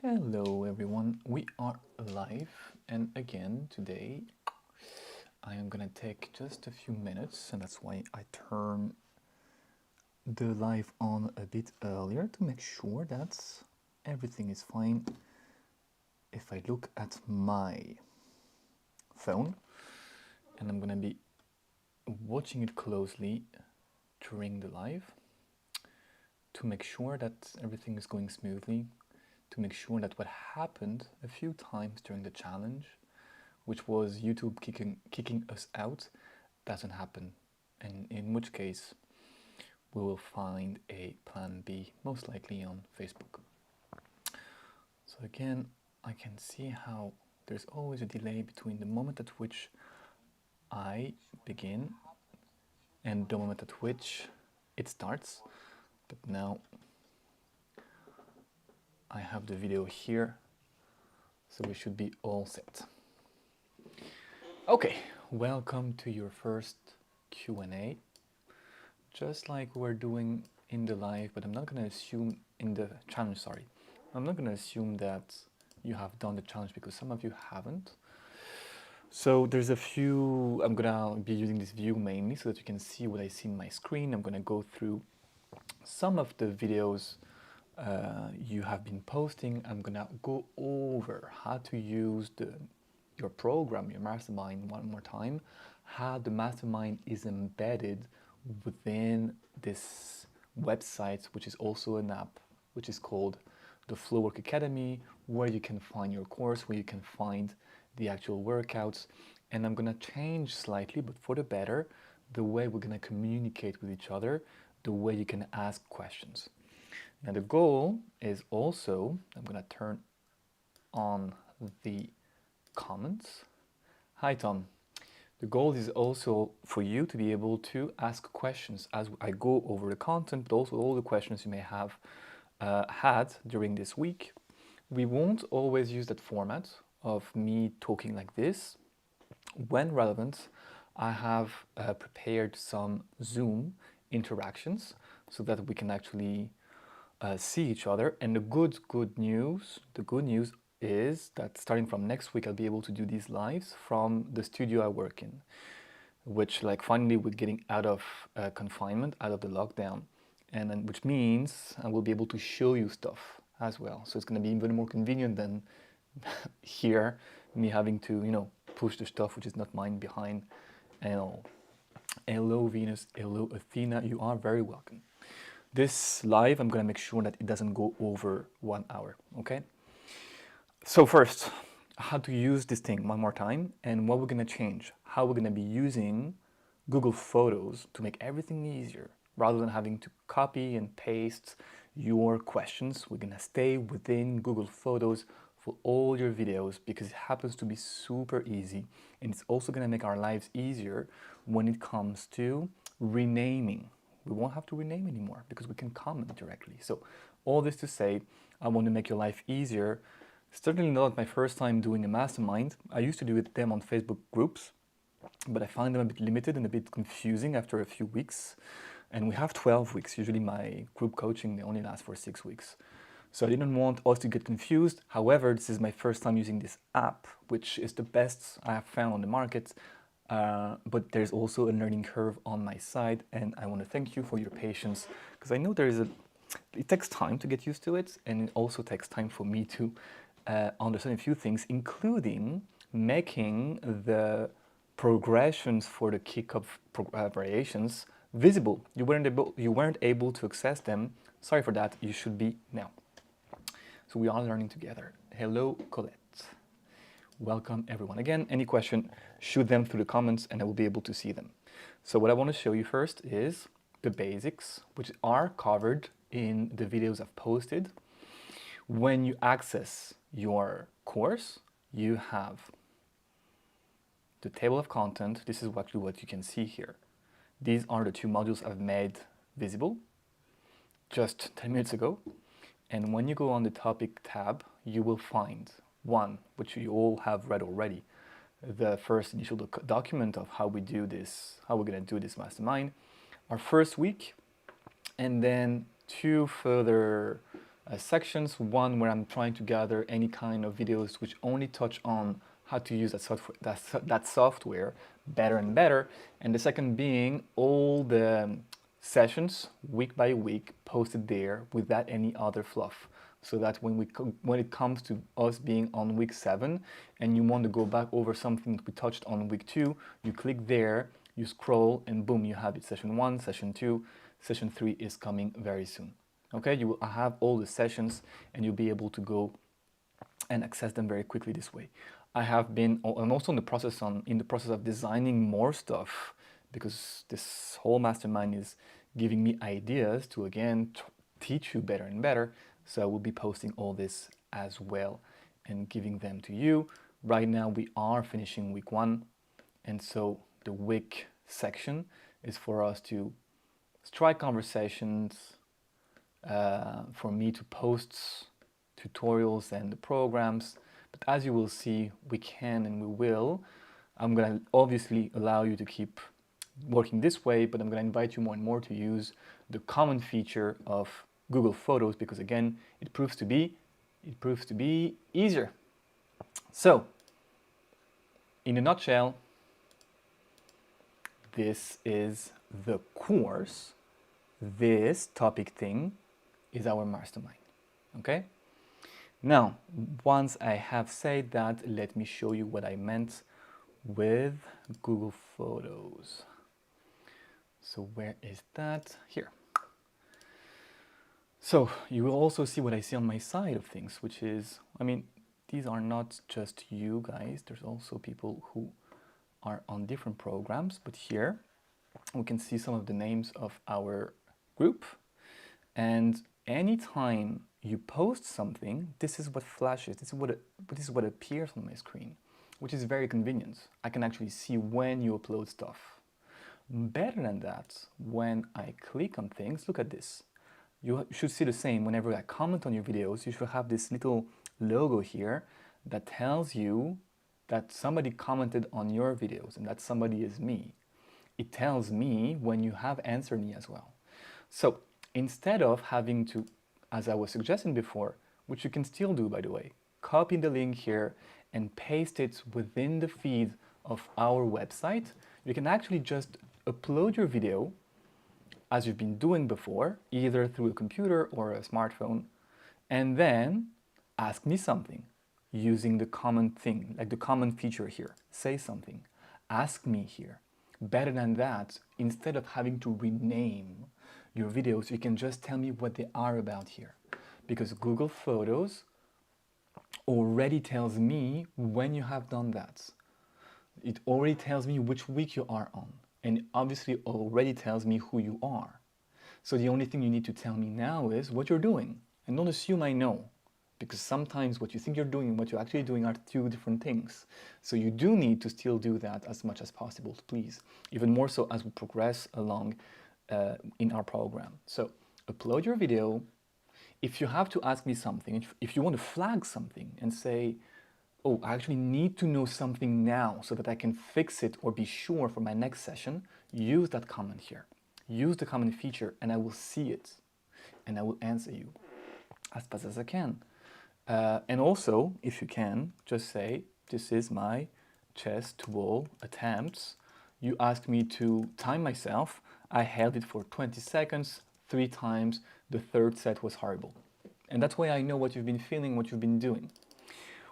Hello everyone, we are live and again today I am gonna take just a few minutes and that's why I turn the live on a bit earlier to make sure that everything is fine. If I look at my phone and I'm gonna be watching it closely during the live to make sure that everything is going smoothly, to make sure that what happened a few times during the challenge, which was YouTube kicking us out, doesn't happen. And in which case, we will find a plan B, most likely on Facebook. So again, I can see how there's always a delay between the moment at which I begin and the moment at which it starts. But now I have the video here, so we should be all set. Okay, welcome to your first Q&A. Just like we're doing in the live, but I'm not going to assume in the challenge, sorry. I'm not going to assume that you have done the challenge because some of you haven't. So there's a few, I'm going to be using this view mainly so that you can see what I see in my screen. I'm going to go through some of the videos you have been posting. I'm going to go over how to use your program, your Mastermind one more time, how the Mastermind is embedded within this website, which is also an app, which is called the Flowwork Academy, where you can find your course, where you can find the actual workouts. And I'm gonna change slightly, but for the better, the way we're gonna communicate with each other, the way you can ask questions. Now the goal is also, I'm gonna turn on the comments. Hi Tom. The goal is also for you to be able to ask questions as I go over the content, but also all the questions you may have had during this week. We won't always use that format of me talking like this. When relevant, I have prepared some Zoom interactions so that we can actually see each other. And the good news is that starting from next week, I'll be able to do these lives from the studio I work in, which like finally we're getting out of confinement, out of the lockdown, and then, which means I will be able to show you stuff as well. So it's going to be even more convenient than here, me having to, push the stuff which is not mine behind and all. Hello Venus, hello Athena, you are very welcome. This live, I'm gonna make sure that it doesn't go over 1 hour, okay? So first, how to use this thing one more time and what we're gonna change, how we're gonna be using Google Photos to make everything easier. Rather than having to copy and paste your questions, we're gonna stay within Google Photos for all your videos because it happens to be super easy and it's also gonna make our lives easier when it comes to renaming. We won't have to rename anymore because we can comment directly. So all this to say, I want to make your life easier. Certainly not my first time doing a mastermind. I used to do them on Facebook groups, but I find them a bit limited and a bit confusing after a few weeks. And we have 12 weeks. Usually my group coaching, they only last for 6 weeks. So I didn't want us to get confused. However, this is my first time using this app, which is the best I have found on the market. But there's also a learning curve on my side, and I want to thank you for your patience because I know it takes time to get used to it, and it also takes time for me to understand a few things, including making the progressions for the kick-off variations visible. You weren't able to access them. Sorry for that. You should be now. So we are learning together. Hello, Colette. Welcome everyone. Again, any question, shoot them through the comments and I will be able to see them. So what I want to show you first is the basics, which are covered in the videos I've posted. When you access your course, you have the table of content. This is actually what you can see here. These are the 2 modules I've made visible just 10 minutes ago. And when you go on the topic tab, you will find one, which you all have read already, the first initial document of how we do this, how we're going to do this mastermind, our first week, and then 2 further sections. One where I'm trying to gather any kind of videos which only touch on how to use that software better and better. And the second being all the sessions week by week posted there without any other fluff. So that when it comes to us being on week 7 and you want to go back over something that we touched on week 2, you click there, you scroll, and boom, you have it. Session 1, session 2, session 3 is coming very soon. Okay, you will have all the sessions and you'll be able to go and access them very quickly this way. I'm also in the process of designing more stuff, because this whole mastermind is giving me ideas to again teach you better and better. So I will be posting all this as well and giving them to you. Right now we are finishing week 1, and so the week section is for us to strike conversations, for me to post tutorials and the programs. But as you will see, we can and we will. I'm going to obviously allow you to keep working this way, but I'm going to invite you more and more to use the common feature of Google Photos, because again, it proves to be easier. So, in a nutshell, this is the course. This topic thing is our mastermind. Okay? Now, once I have said that, let me show you what I meant with Google Photos. So where is that? Here. So you will also see what I see on my side of things, which is, I mean, these are not just you guys. There's also people who are on different programs, but here we can see some of the names of our group. And anytime you post something, this is what flashes, this is what appears on my screen, which is very convenient. I can actually see when you upload stuff. Better than that, when I click on things, look at this. You should see the same whenever I comment on your videos. You should have this little logo here that tells you that somebody commented on your videos, and that somebody is me. It tells me when you have answered me as well. So instead of having to, as I was suggesting before, which you can still do by the way, copy the link here and paste it within the feed of our website, you can actually just upload your video as you've been doing before, either through a computer or a smartphone, and then ask me something using the common thing, like the common feature here. Say something, ask me here. Better than that, instead of having to rename your videos, you can just tell me what they are about here. Because Google Photos already tells me when you have done that. It already tells me which week you are on. And obviously already tells me who you are. So the only thing you need to tell me now is what you're doing. And don't assume I know, because sometimes what you think you're doing and what you're actually doing are two different things. So you do need to still do that as much as possible, please. Even more so as we progress along in our program. So upload your video. If you have to ask me something, if you want to flag something and say, oh, I actually need to know something now so that I can fix it or be sure for my next session, use that comment here. Use the comment feature and I will see it and I will answer you as fast as I can. And also, if you can, just say, this is my chess to wall attempts. You asked me to time myself. I held it for 20 seconds, 3 times. The third set was horrible. And that's why I know what you've been feeling, what you've been doing.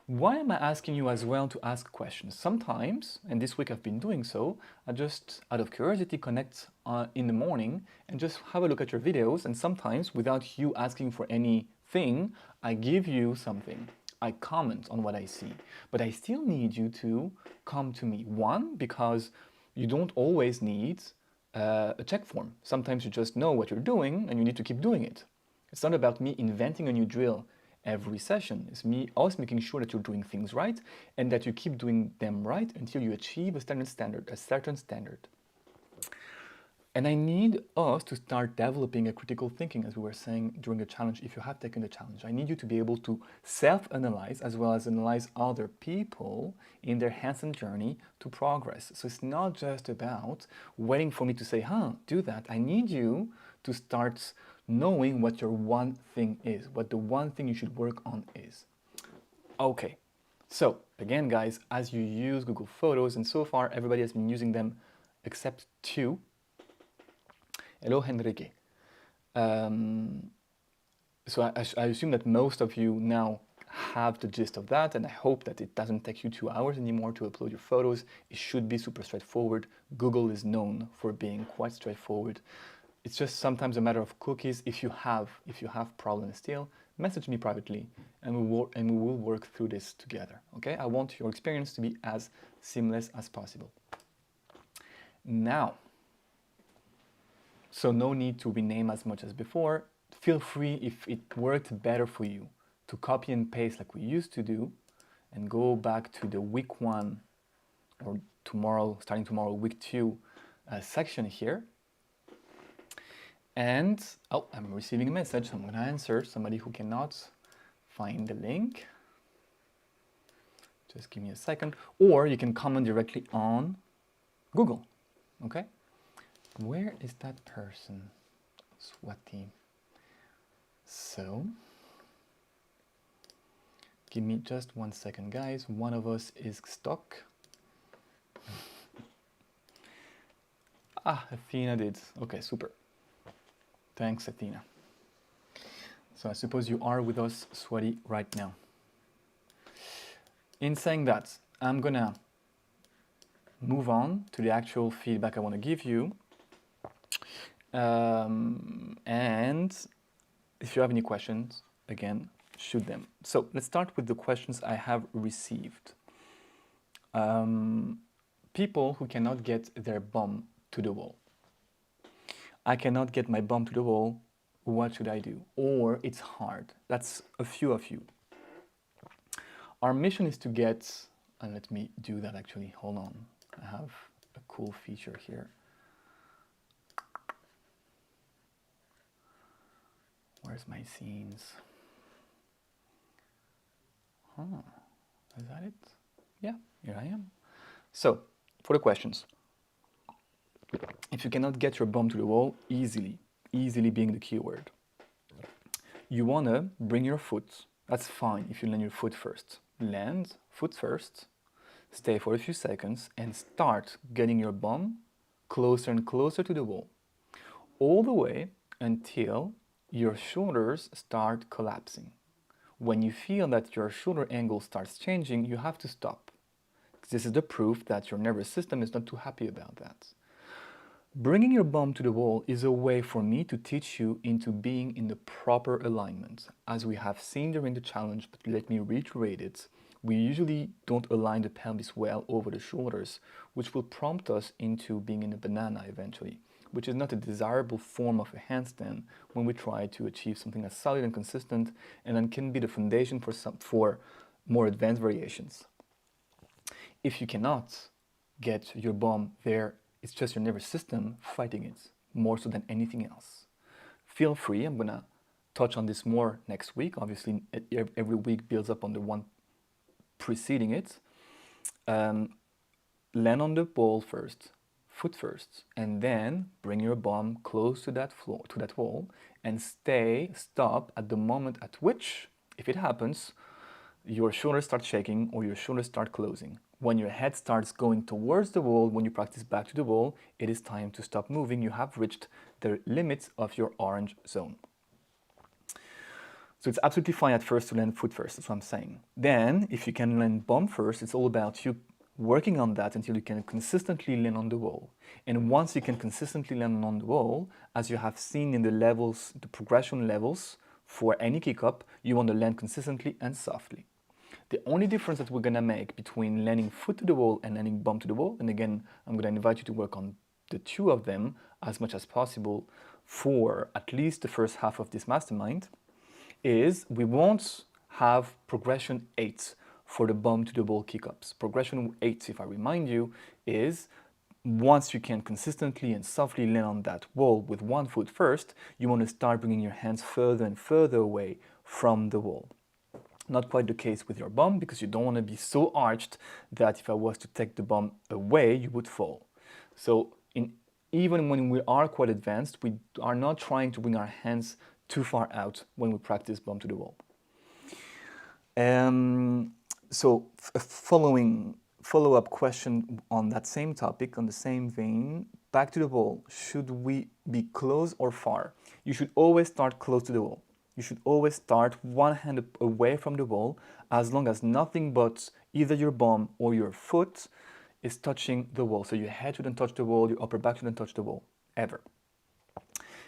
Why am I asking you as well to ask questions? Sometimes, and this week I've been doing so, I just, out of curiosity, connect in the morning and just have a look at your videos, and sometimes, without you asking for anything, I give you something. I comment on what I see. But I still need you to come to me. One, because you don't always need a check form. Sometimes you just know what you're doing and you need to keep doing it. It's not about me inventing a new drill every session. It's me always making sure that you're doing things right and that you keep doing them right until you achieve a certain standard. And I need us to start developing a critical thinking, as we were saying during the challenge. If you have taken the challenge, I need you to be able to self-analyze as well as analyze other people in their hands-on journey to progress. So it's not just about waiting for me to say, do that. I need you to start knowing what your one thing is, what the one thing you should work on is. Okay, so again, guys, as you use Google Photos, and so far everybody has been using them except two. Hello, Henrique. So I assume that most of you now have the gist of that, and I hope that it doesn't take you 2 hours anymore to upload your photos. It should be super straightforward. Google is known for being quite straightforward. It's just sometimes a matter of cookies. If you have problems still, message me privately, and we will work through this together. Okay? I want your experience to be as seamless as possible. Now, so no need to rename as much as before. Feel free, if it worked better for you, to copy and paste like we used to do and go back to the week 1 or tomorrow, starting tomorrow, week 2 section here. And, oh, I'm receiving a message, so I'm gonna answer. Somebody who cannot find the link. Just give me a second. Or you can comment directly on Google, okay? Where is that person? Swati. So, give me just 1 second, guys. One of us is stuck. Athena did. Okay, super. Thanks, Athena. So I suppose you are with us, Swati, right now. In saying that, I'm gonna move on to the actual feedback I want to give you. And if you have any questions, again, shoot them. So let's start with the questions I have received. People who cannot get their bum to the wall. I cannot get my bum to the wall, what should I do? Or it's hard. That's a few of you. Our mission is to get, and let me do that actually, hold on. I have a cool feature here. Where's my scenes? Is that it? Yeah, here I am. So, for the questions. If you cannot get your bum to the wall, easily being the keyword. You wanna bring your foot, that's fine if you land your foot first. Land, foot first, stay for a few seconds, and start getting your bum closer and closer to the wall. All the way until your shoulders start collapsing. When you feel that your shoulder angle starts changing, you have to stop. This is the proof that your nervous system is not too happy about that. Bringing your bum to the wall is a way for me to teach you into being in the proper alignment. As we have seen during the challenge, but let me reiterate it, we usually don't align the pelvis well over the shoulders, which will prompt us into being in a banana eventually, which is not a desirable form of a handstand when we try to achieve something that's solid and consistent, and then can be the foundation for more advanced variations. If you cannot get your bum there, it's just your nervous system fighting it, more so than anything else. Feel free, I'm gonna touch on this more next week. Obviously, every week builds up on the one preceding it. Land on the ball first, foot first, and then bring your bum close to that floor, to that wall, and stop at the moment at which, if it happens, your shoulders start shaking or your shoulders start closing. When your head starts going towards the wall, when you practice back to the wall, it is time to stop moving. You have reached the limits of your orange zone. So it's absolutely fine at first to land foot first, that's what I'm saying. Then, if you can land bum first, it's all about you working on that until you can consistently land on the wall. And once you can consistently land on the wall, as you have seen in the levels, the progression levels for any kick up, you want to land consistently and softly. The only difference that we're gonna make between landing foot to the wall and landing bum to the wall, and again, I'm gonna invite you to work on the two of them as much as possible for at least the first half of this mastermind, is we won't have progression 8 for the bum to the wall kick-ups. Progression 8, if I remind you, is once you can consistently and softly land on that wall with one foot first, you want to start bringing your hands further and further away from the wall. Not quite the case with your bum, because you don't want to be so arched that if I was to take the bum away, you would fall. So even when we are quite advanced, we are not trying to bring our hands too far out when we practice bump to the wall. So a follow-up question on that same topic, on the same vein, back to the wall. Should we be close or far? You should always start close to the wall. You should always start one hand away from the wall, as long as nothing but either your bum or your foot is touching the wall. So your head shouldn't touch the wall, your upper back shouldn't touch the wall, ever.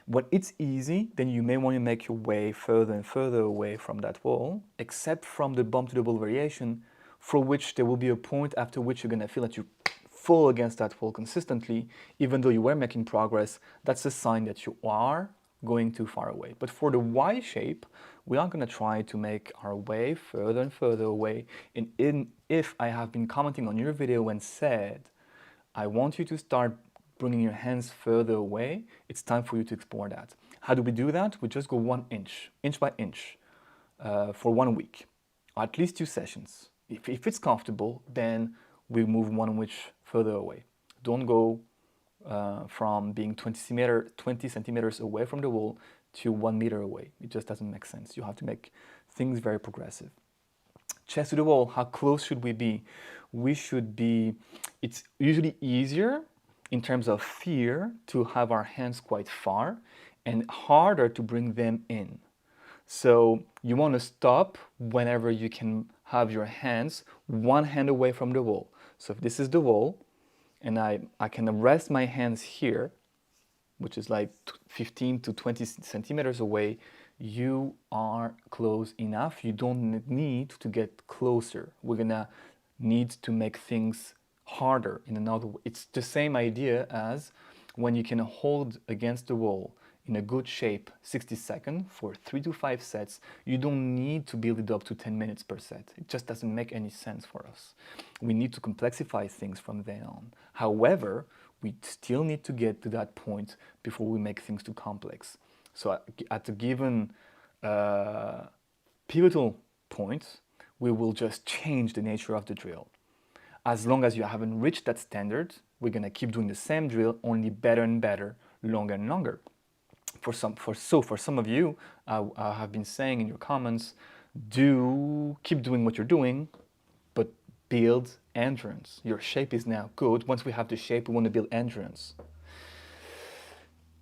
When it's easy, then you may want to make your way further and further away from that wall, except from the bump to the wall variation, for which there will be a point after which you're going to feel that you fall against that wall consistently, even though you were making progress. That's a sign that you are going too far away. But for the Y shape, we are going to try to make our way further and further away. And if I have been commenting on your video and said, I want you to start bringing your hands further away, it's time for you to explore that. How do we do that? We just go 1 inch, inch by inch, for 1 week, at least 2 sessions. If it's comfortable, then we move 1 inch further away. Don't go from being 20 centimeters away from the wall to 1 meter away. It just doesn't make sense. You have to make things very progressive. Chest to the wall, how close should we be? We should be, it's usually easier in terms of fear to have our hands quite far and harder to bring them in. So you want to stop whenever you can have your hands one hand away from the wall. So if this is the wall and I can rest my hands here, which is like 15 to 20 centimeters away, you are close enough. You don't need to get closer. We're gonna need to make things harder in another way. It's the same idea as when you can hold against the wall in a good shape 60 seconds for 3 to 5 sets. You don't need to build it up to 10 minutes per set. It just doesn't make any sense for us. We need to complexify things from then on. However, we still need to get to that point before we make things too complex. So at a given pivotal point, we will just change the nature of the drill. As long as you haven't reached that standard, we're gonna keep doing the same drill, only better and better, longer and longer. For some of you, I have been saying in your comments, keep doing what you're doing, but build endurance. Your shape is now good. Once we have the shape, we want to build endurance.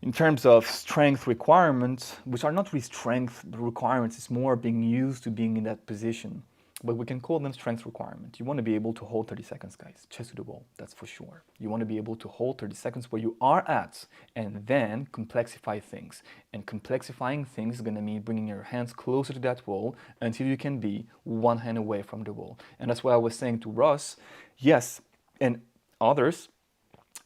In terms of strength requirements, which are not really strength requirements, it's more being used to being in that position. But we can call them strength requirements. You want to be able to hold 30 seconds, guys. Chest to the wall, that's for sure. You want to be able to hold 30 seconds where you are at and then complexify things. And complexifying things is going to mean bringing your hands closer to that wall until you can be one hand away from the wall. And that's why I was saying to Russ, yes, and others,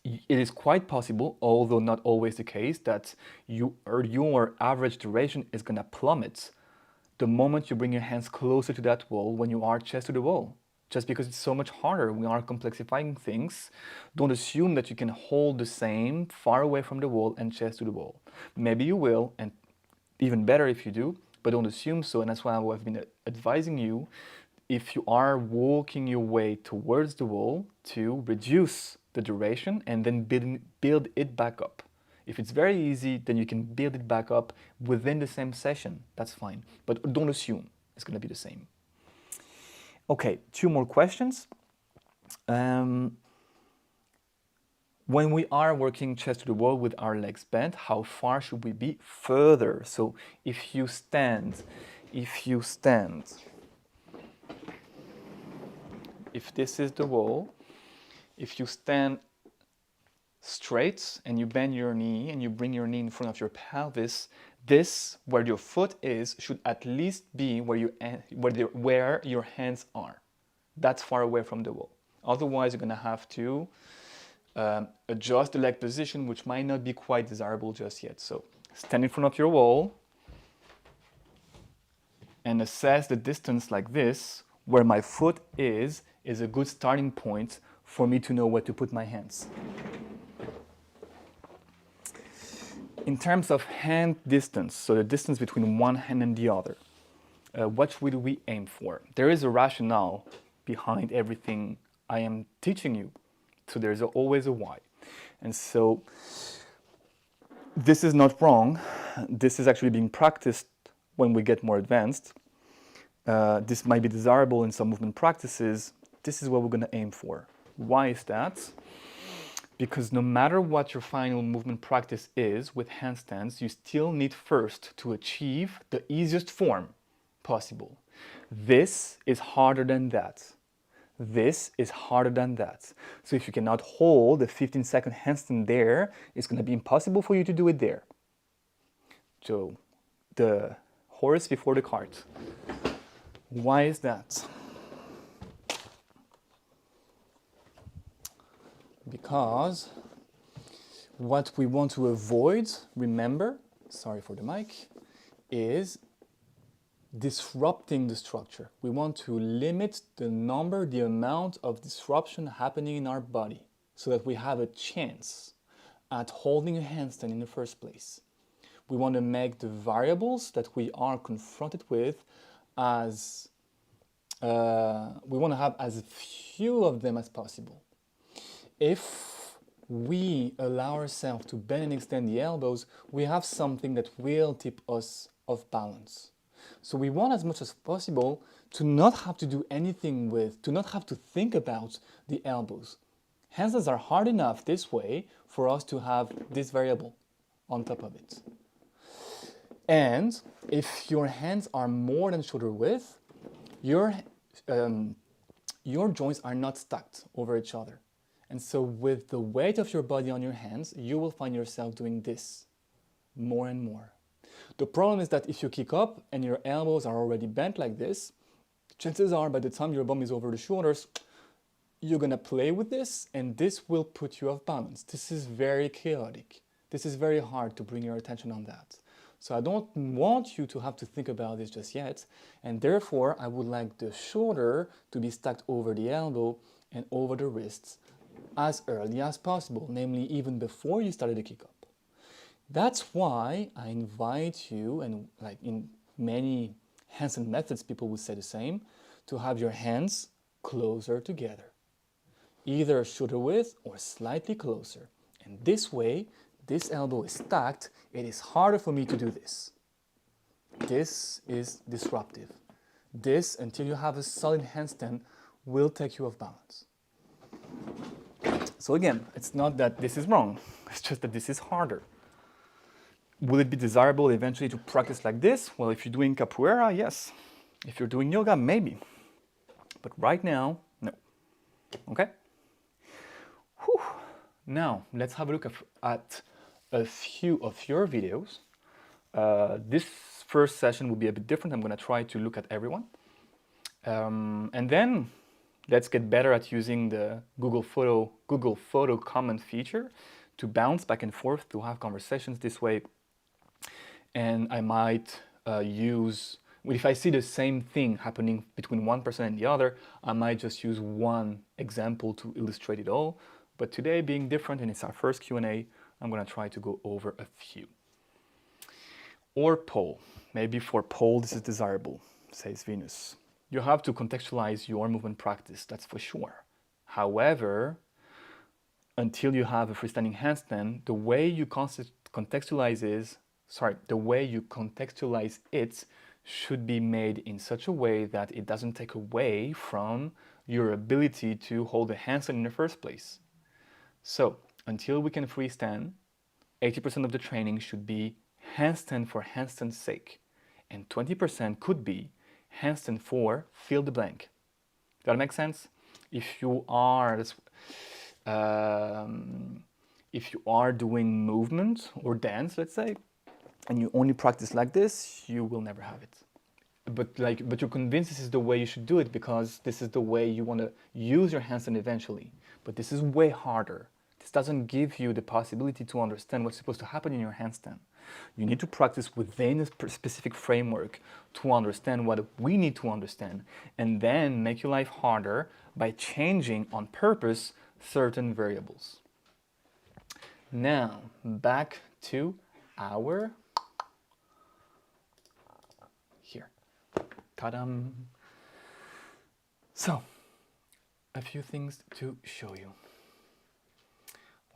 it is quite possible, although not always the case, that your average duration is going to plummet the moment you bring your hands closer to that wall when you are chest to the wall. Just because it's so much harder, we are complexifying things. Don't assume that you can hold the same far away from the wall and chest to the wall. Maybe you will, and even better if you do, but don't assume so. And that's why I've been advising you, if you are walking your way towards the wall, to reduce the duration and then build it back up. If it's very easy, then you can build it back up within the same session. That's fine. But don't assume it's going to be the same. Okay, 2 more questions. When we are working chest to the wall with our legs bent, how far should we be further? So if you stand, if this is the wall, if you stand straight and you bend your knee and you bring your knee in front of your pelvis, this, where your foot is, should at least be where your hands are. That's far away from the wall. Otherwise, you're going to have to adjust the leg position, which might not be quite desirable just yet. So stand in front of your wall and assess the distance like this. Where my foot is a good starting point for me to know where to put my hands. In terms of hand distance, so the distance between one hand and the other, what should we aim for? There is a rationale behind everything I am teaching you. So there's always a why. And so This is not wrong. This is actually being practiced when we get more advanced. This might be desirable in some movement practices. This is what we're going to aim for. Why is that? Because no matter what your final movement practice is with handstands, you still need first to achieve the easiest form possible. This is harder than that. This is harder than that. So if you cannot hold a 15-second handstand there, it's going to be impossible for you to do it there. So the horse before the cart. Why is that? Because what we want to avoid, remember, sorry for the mic, is disrupting the structure. We want to limit the amount of disruption happening in our body so that we have a chance at holding a handstand in the first place. We want to make the variables that we are confronted with as, we want to have as few of them as possible. If we allow ourselves to bend and extend the elbows, we have something that will tip us off balance. So we want as much as possible to not have to do anything with, to not have to think about the elbows. Handstands are hard enough this way for us to have this variable on top of it. And if your hands are more than shoulder width, your joints are not stacked over each other. And so with the weight of your body on your hands, you will find yourself doing this more and more. The problem is that if you kick up and your elbows are already bent like this, chances are by the time your bum is over the shoulders, you're gonna play with this and this will put you off balance. This is very chaotic. This is very hard to bring your attention on that. So I don't want you to have to think about this just yet. And therefore, I would like the shoulder to be stacked over the elbow and over the wrists as early as possible, namely even before you started the kick up. That's why I invite you, and like in many handstand methods, people would say the same, to have your hands closer together, either shoulder width or slightly closer. And this way, this elbow is stacked. It is harder for me to do this. This is disruptive. This, until you have a solid handstand, will take you off balance. So again, it's not that this is wrong, it's just that this is harder. Will it be desirable eventually to practice like this? Well, if you're doing capoeira, yes. If you're doing yoga, maybe. But right now, no. Okay? Whew. Now, let's have a look at a few of your videos. This first session will be a bit different. I'm going to try to look at everyone. And then let's get better at using the Google Photo comment feature to bounce back and forth, to have conversations this way. And I might use, if I see the same thing happening between one person and the other, I might just use one example to illustrate it all. But today being different and it's our first Q&A, I'm going to try to go over a few. Or pole. Maybe for pole this is desirable, says Venus. You have to contextualize your movement practice, that's for sure. However, until you have a freestanding handstand, the way you contextualize it should be made in such a way that it doesn't take away from your ability to hold a handstand in the first place. So, until we can freestand, 80% of the training should be handstand for handstand's sake, and 20% could be handstand for fill the blank. Does that make sense? If you are doing movement or dance, let's say, and you only practice like this, you will never have it. But you're convinced this is the way you should do it because this is the way you want to use your handstand eventually. But this is way harder. This doesn't give you the possibility to understand what's supposed to happen in your handstand. You need to practice within a specific framework to understand what we need to understand, and then make your life harder by changing on purpose certain variables. Now, back to our here. Ta-dam! So, a few things to show you.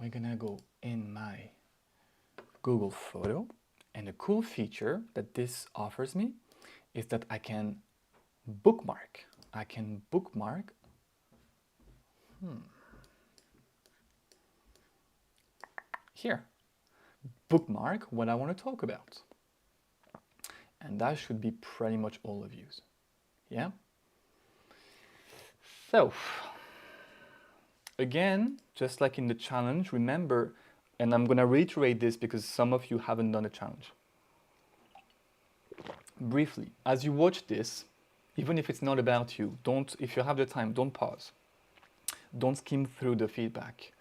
We're gonna go in my Google Photo. And the cool feature that this offers me is that I can bookmark. I can bookmark. Here. Bookmark what I want to talk about. And that should be pretty much all of you. Yeah? So, again, just like in the challenge, remember, and I'm going to reiterate this because some of you haven't done the challenge. Briefly, as you watch this, even if it's not about you, if you have the time, don't pause. Don't skim through the feedback.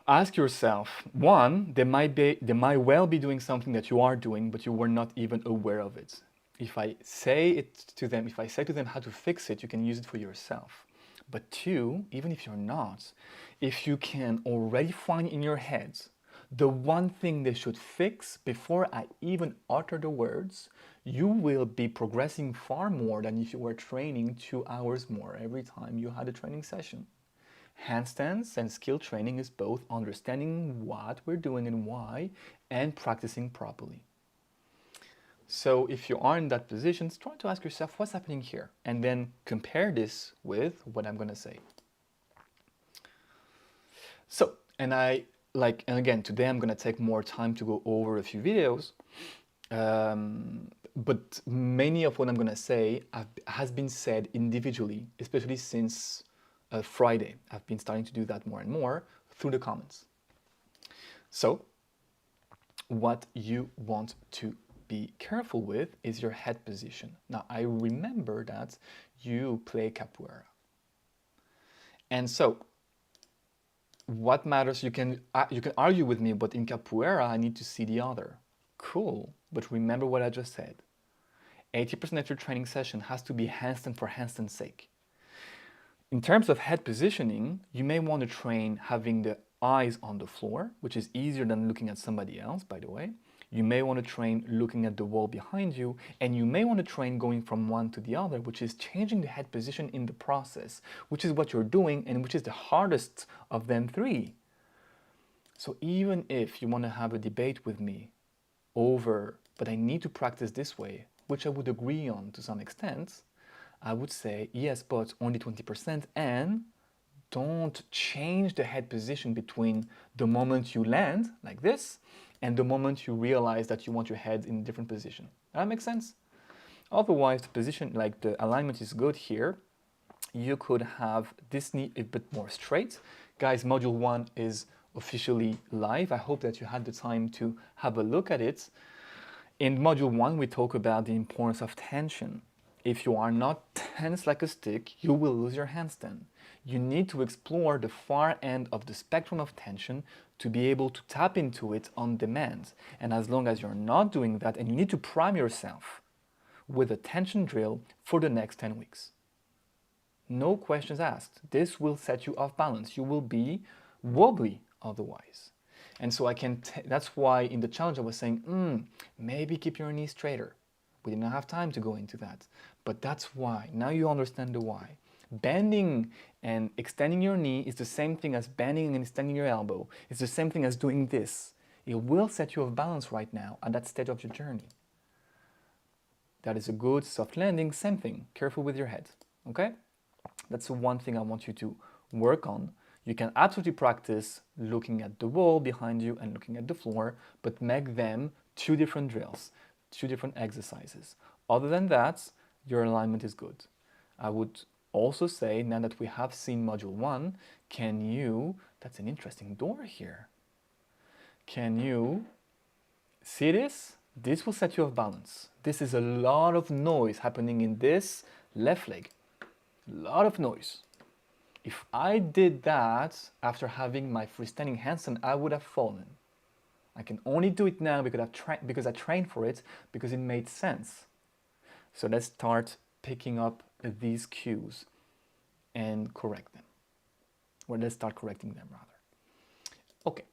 Ask yourself, one, they might well be doing something that you are doing, but you were not even aware of it. If I say to them how to fix it, you can use it for yourself. But two, even if you're not, if you can already find in your head the one thing they should fix before I even utter the words, you will be progressing far more than if you were training 2 hours more every time you had a training session. Handstands and skill training is both understanding what we're doing and why, and practicing properly. So if you are in that position, try to ask yourself what's happening here, and then compare this with what I'm going to say. So, and again, today I'm going to take more time to go over a few videos, but many of what I'm going to say has been said individually, especially since Friday. I've been starting to do that more and more through the comments. So, what you want to be careful with is your head position. Now, I remember that you play capoeira. And so, what matters, you can argue with me, but in capoeira, I need to see the other. Cool, but remember what I just said. 80% of your training session has to be handstand for handstand's sake. In terms of head positioning, you may want to train having the eyes on the floor, which is easier than looking at somebody else, by the way. You may want to train looking at the wall behind you, and you may want to train going from one to the other, which is changing the head position in the process, which is what you're doing and which is the hardest of them three. So even if you want to have a debate with me over, but I need to practice this way, which I would agree on to some extent, I would say, yes, but only 20%, and don't change the head position between the moment you land, like this, and the moment you realize that you want your head in a different position. That makes sense? Otherwise, the position, like the alignment is good here. You could have this knee a bit more straight. Guys, module 1 is officially live. I hope that you had the time to have a look at it. In module 1, we talk about the importance of tension. If you are not tense like a stick, you will lose your handstand. You need to explore the far end of the spectrum of tension to be able to tap into it on demand. And as long as you're not doing that, and you need to prime yourself with a tension drill for the next 10 weeks. No questions asked. This will set you off balance. You will be wobbly otherwise. And so that's why in the challenge I was saying, maybe keep your knees straighter. We didn't have time to go into that. But that's why. Now you understand the why. Bending and extending your knee is the same thing as bending and extending your elbow. It's the same thing as doing this. It will set you off balance right now at that stage of your journey. That is a good soft landing, same thing. Careful with your head, okay? That's the one thing I want you to work on. You can absolutely practice looking at the wall behind you and looking at the floor, but make them 2 different drills, 2 different exercises. Other than that, your alignment is good. I would also say, now that we have seen module 1, that's an interesting door here. Can you see this? This will set you off balance. This is a lot of noise happening in this left leg. A lot of noise. If I did that after having my freestanding handstand, I would have fallen. I can only do it now because I trained for it, because it made sense. So let's start picking up these cues and correct them. Or let's start correcting them rather. Okay.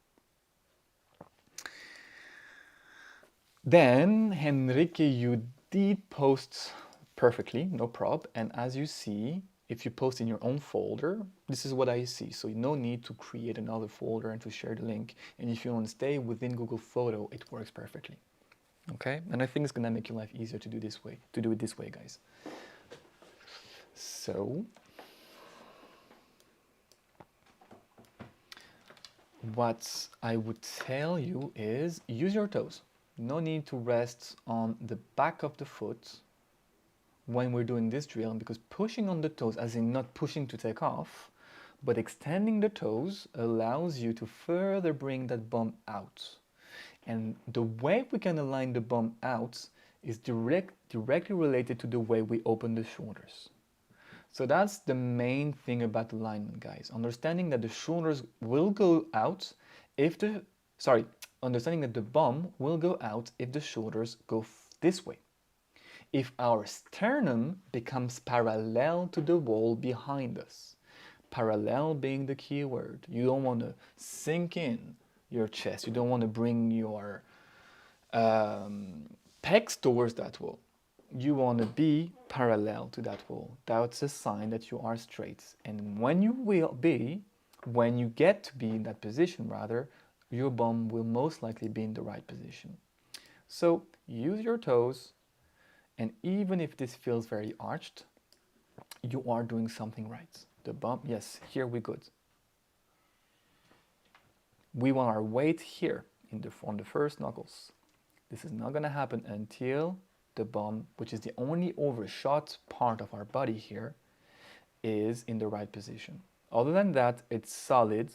Then, Henrique, you did post perfectly, no prob. And as you see, if you post in your own folder, this is what I see. So no need to create another folder and to share the link. And if you want to stay within Google Photo, it works perfectly. Okay, and I think it's gonna make your life easier to do it this way, guys. So what I would tell you is use your toes. No need to rest on the back of the foot when we're doing this drill, because pushing on the toes, as in not pushing to take off, but extending the toes allows you to further bring that bum out. And the way we can align the bum out is directly related to the way we open the shoulders. So that's the main thing about alignment, guys. Understanding that the shoulders will go out if the, understanding that the bum will go out if the shoulders go this way. If our sternum becomes parallel to the wall behind us, parallel being the key word, you don't want to sink in your chest, you don't want to bring your pecs towards that wall. You want to be parallel to that wall. That's a sign that you are straight. And when you get to be in that position rather, your bum will most likely be in the right position. So use your toes, and even if this feels very arched, you are doing something right. The bum, yes, here we good. We want our weight here on the first knuckles. This is not going to happen until the bum, which is the only overshot part of our body here, is in the right position. Other than that, it's solid,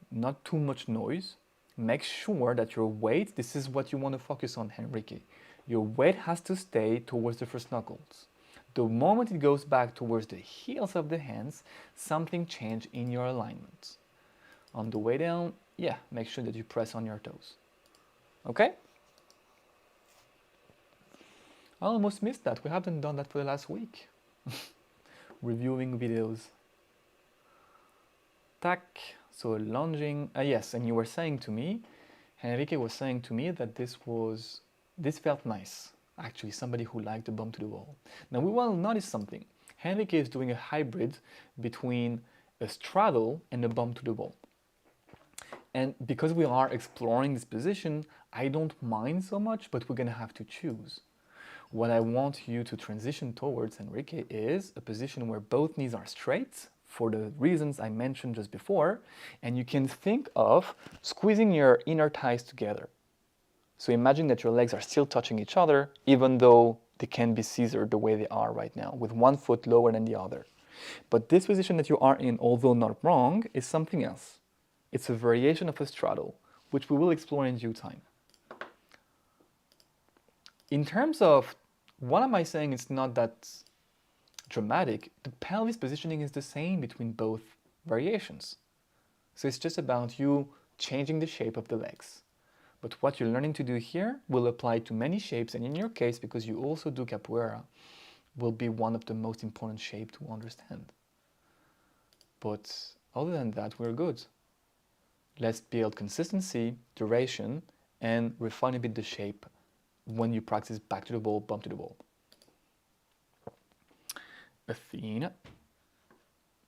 not too much noise. Make sure that your weight, this is what you want to focus on, Henrique. Your weight has to stay towards the first knuckles. The moment it goes back towards the heels of the hands, something changed in your alignment. On the way down, yeah, make sure that you press on your toes. Okay? I almost missed that. We haven't done that for the last week. Reviewing videos. Tac. So lunging. Yes, and you were saying to me, Henrique was saying to me that this felt nice. Actually, somebody who liked the bum to the wall. Now we will notice something. Henrique is doing a hybrid between a straddle and a bum to the wall. And because we are exploring this position, I don't mind so much, but we're gonna have to choose. What I want you to transition towards, Enrique, is a position where both knees are straight for the reasons I mentioned just before, and you can think of squeezing your inner thighs together. So imagine that your legs are still touching each other, even though they can be scissored the way they are right now, with one foot lower than the other. But this position that you are in, although not wrong, is something else. It's a variation of a straddle, which we will explore in due time. In terms of what am I saying, it's not that dramatic. The pelvis positioning is the same between both variations. So it's just about you changing the shape of the legs. But what you're learning to do here will apply to many shapes, and in your case, because you also do capoeira, will be one of the most important shapes to understand. But other than that, we're good. Let's build consistency, duration, and refine a bit the shape when you practice back to the ball, bump to the ball. Athena,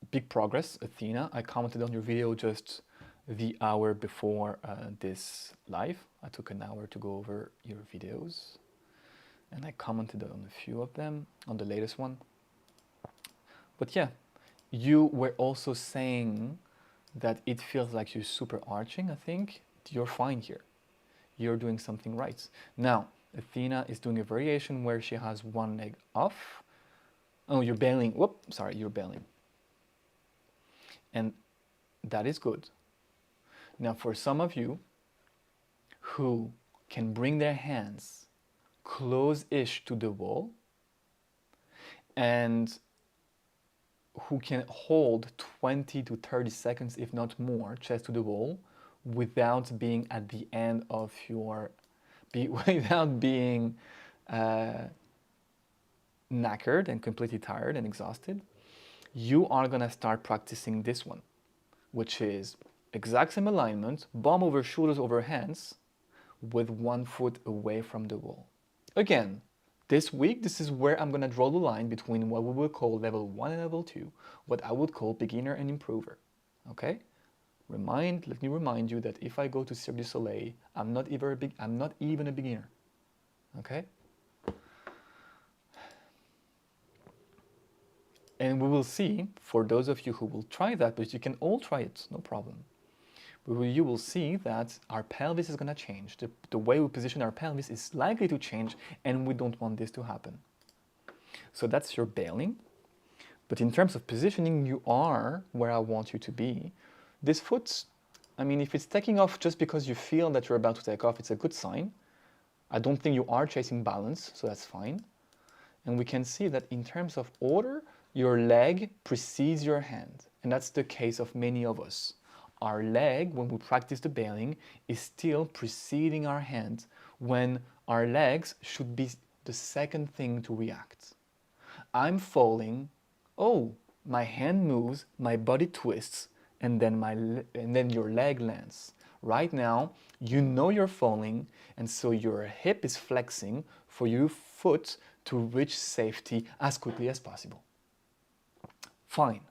big progress, Athena. I commented on your video just the hour before this live. I took an hour to go over your videos, and I commented on a few of them, on the latest one. But yeah, you were also saying that it feels like you're super arching. I think you're fine here. You're doing something right. Now, Athena is doing a variation where she has one leg off. Oh, you're bailing. Whoop, sorry, you're bailing. And that is good. Now, for some of you who can bring their hands close-ish to the wall and who can hold 20 to 30 seconds, if not more, chest to the wall without being at the end of your, without being knackered and completely tired and exhausted, you are gonna start practicing this one, which is exact same alignment, bum over shoulders over hands, with one foot away from the wall. Again, This week, this is where I'm gonna draw the line between what we will call level 1 and level 2, what I would call beginner and improver, okay? Let me remind you that if I go to Cirque du Soleil, I'm not even a beginner, okay? And we will see, for those of you who will try that, but you can all try it, no problem. You will see that our pelvis is going to change. The way we position our pelvis is likely to change, and we don't want this to happen. So that's your bailing. But in terms of positioning, you are where I want you to be. This foot, I mean, if it's taking off just because you feel that you're about to take off, it's a good sign. I don't think you are chasing balance, so that's fine. And we can see that in terms of order, your leg precedes your hand. And that's the case of many of us. Our leg, when we practice the bailing, is still preceding our hand when our legs should be the second thing to react. I'm falling, oh, my hand moves, my body twists, and then your leg lands. Right now, you know you're falling, and so your hip is flexing for your foot to reach safety as quickly as possible. Fine,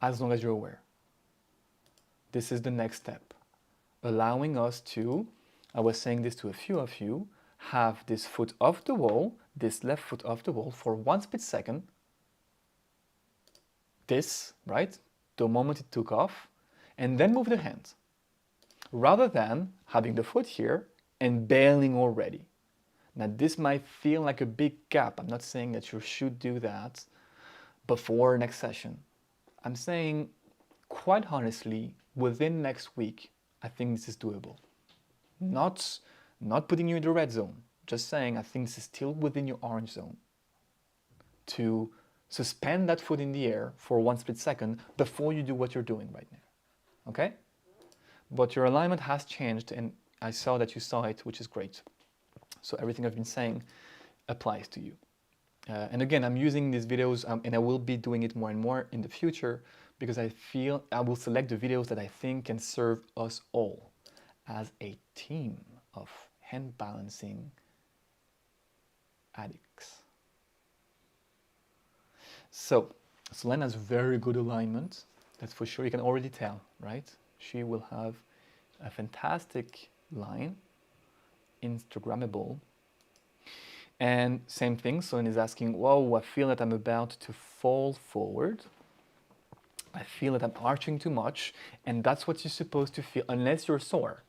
as long as you're aware. This is the next step, allowing us to, I was saying this to a few of you, have this foot off the wall, this left foot off the wall for 1 split second. This, right, the moment it took off, and then move the hand, rather than having the foot here and bailing already. Now this might feel like a big gap. I'm not saying that you should do that before next session. I'm saying, quite honestly, within next week, I think this is doable. Not putting you in the red zone, just saying I think this is still within your orange zone. To suspend that foot in the air for 1 split second before you do what you're doing right now, okay? But your alignment has changed, and I saw that you saw it, which is great. So everything I've been saying applies to you. And again, I'm using these videos, and I will be doing it more and more in the future, because I feel I will select the videos that I think can serve us all as a team of hand balancing addicts. So Selene has very good alignment, that's for sure. You can already tell, right? She will have a fantastic line, Instagrammable. And same thing, Selene is asking, whoa, I feel that I'm about to fall forward. I feel that I'm arching too much, and that's what you're supposed to feel, unless you're sore.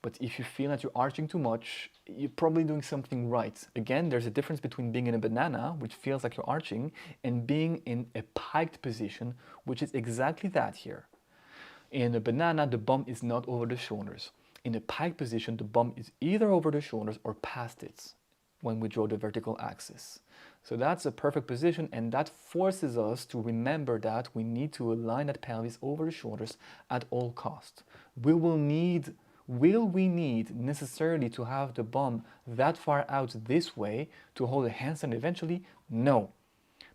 But if you feel that you're arching too much, you're probably doing something right. Again, there's a difference between being in a banana, which feels like you're arching, and being in a piked position, which is exactly that here. In a banana, the bum is not over the shoulders. In a pike position, the bum is either over the shoulders or past it when we draw the vertical axis. So that's a perfect position, and that forces us to remember that we need to align that pelvis over the shoulders at all costs. Will we need necessarily to have the bum that far out this way to hold a handstand eventually? No.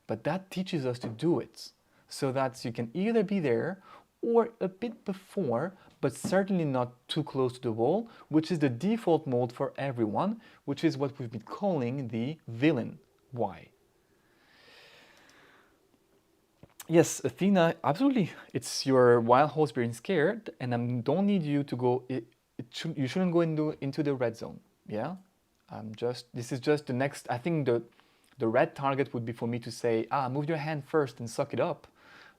But that teaches us to do it, so that you can either be there or a bit before, but certainly not too close to the wall, which is the default mode for everyone, which is what we've been calling the villain. Why? Yes, Athena, absolutely. It's your wild horse being scared, and I don't need you to go. You shouldn't go into the red zone. Yeah, this is just the next. I think the red target would be for me to say, move your hand first and suck it up.